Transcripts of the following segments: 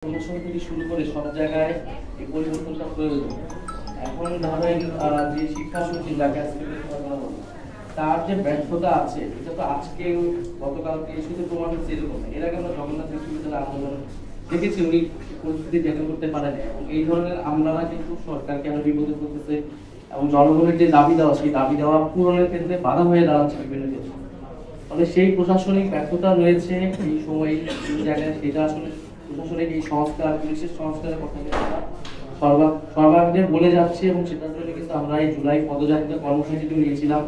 প্রশাসন থেকে শুরু করে সব জায়গায় এই পরিবর্তনটা প্রয়োজন। এখন ধরেন যে শিক্ষা সচিব যাকে আজকে তার যে ব্যর্থতা আছে এটা তো আজকে গতকালকে শুধু প্রমাণ হচ্ছে এরকম না। এর আগে আমরা জগন্নাথ বিশ্ববিদ্যালয়ের আন্দোলন দেখেছি, উনি পরিস্থিতি ট্যাকেল করতে পারেন এবং এই ধরনের আমলারা কিন্তু সরকারকে আরো বিপদে ফেলতেছে এবং জনগণের যে দাবি দেওয়া সেই দাবি দেওয়া পূরণের ক্ষেত্রে বাধা হয়ে দাঁড়াচ্ছে বিভিন্ন ক্ষেত্রে। ফলে সেই প্রশাসনিক ব্যর্থতা রয়েছে এই সময় জায়গায়, সেটা আসলে প্রশাসনিক এই সংস্কার, পুলিশের সংস্কারের কথা সর্বাগ্রে বলে যাচ্ছে এবং সেটার জন্য কিন্তু আমরা এই জুলাই পদযাত্রা কর্মসূচিটি নিয়েছিলাম।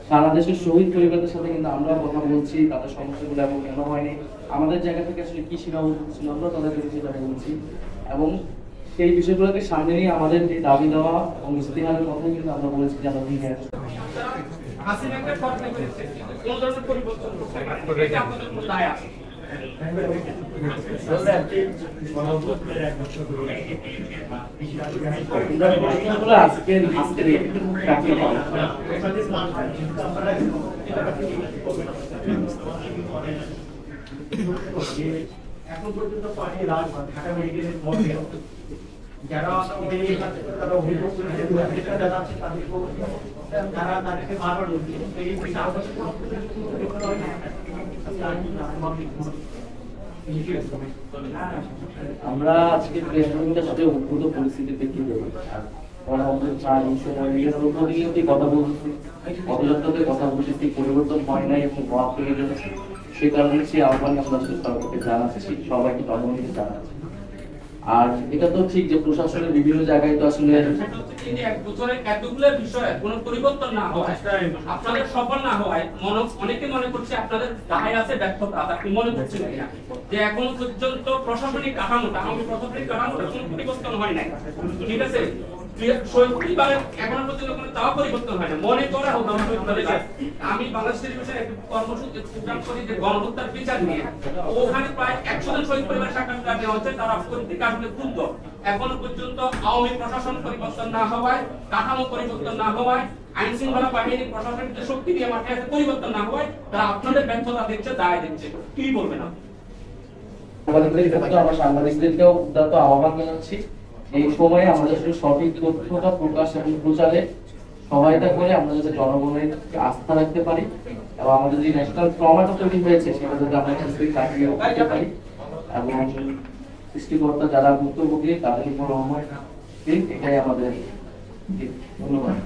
সারা দেশের শহীদ পরিবারের সাথে কিন্তু আমরা কথা বলছি, তাদের সমস্যাগুলো এবং কেন হয়নি, আমাদের জায়গা থেকে আসলে কি সীমাবদ্ধ ছিল আমরা তাদেরকে সেটা বলছি এবং সেই বিষয়গুলোকে সামনে নিয়ে আমাদের যে দাবি দেওয়া এবং ইস্তেহারের কথা কিন্তু আমরা বলেছি যে আমরা ভেঙে আসছি। এখন পর্যন্ত ঢাকা মেডিকেলের মধ্যে যারা তারা অভিযোগ জানাচ্ছে তারা তাদেরকে বারবার আমরা আজকে প্রেস মিটিংটার সাথে উদ্ভূত পরিস্থিতিতে কি দেবো কথা বলছি, পদযাত্রাতে কথা বলতেছি, পরিবর্তন হয় নাই এবং মত প্রয়োজন, সে কারণে সেই আহ্বান আমরা সরকারকে জানাচ্ছি, সবাইকে জনগণকে জানাচ্ছি। আর এটা তো ঠিক যে প্রশাসনের বিভিন্ন জায়গায় তো আসলে এক বছরে এতগুলো বিষয়ে কোনো পরিবর্তন না হয়, আপনাদের সফল না হয়, অনেকে মনে করছে আপনাদের দায় আছে ব্যর্থতা, আপনি মনে করছেন কিনা যে এখনো পর্যন্ত প্রশাসনিক কাঠামোটা কোনো পরিবর্তন হয় নাই, ঠিক আছে? এখনো পর্যন্ত কোনো তাও পরিবর্তন হয় না। মনে করা হোক আমি বাংলাদেশ টেলিভিশনে একটা কর্মসূচি প্রোগ্রাম করি যে গণহত্যার বিচার নিয়ে, ওখানে প্রায় 100 জন শহীদ পরিবার সাক্ষাৎকার নেওয়া হচ্ছে, তারা প্রত্যেকে আসলে ক্ষুব্ধ। এখনো পর্যন্ত আওয়ামী প্রশাসন পরিবর্তন না হওয়ায়, কাঠামো পরিবর্তন না হওয়ায়, আইন শৃঙ্খলা বাহিনীর প্রশাসনিক যে শক্তি দিয়ে মাঠে আছে পরিবর্তন না হওয়ায় তারা আপনাদের ব্যর্থতা দেখছে, দায় দেখছে। কি বলবেন আপনি? আমরা সাংবাদিকদেরকেও আহ্বান জানাচ্ছি এই সময়ে আমাদের সঠিক তথ্যটা প্রকাশ এবং প্রচারে সহায়তা করে আমরা যাতে জনগণের আস্থা রাখতে পারি এবং আমাদের যে ন্যাশনাল ট্রমাটা তৈরি হয়েছে সেটা যাতে আমরা কাটিয়ে উঠতে পারি এবং সৃষ্টিকর্তা যারা ভুক্তভোগী তাদের উপর রহমত দিন, এটাই আমাদের ধন্যবাদ।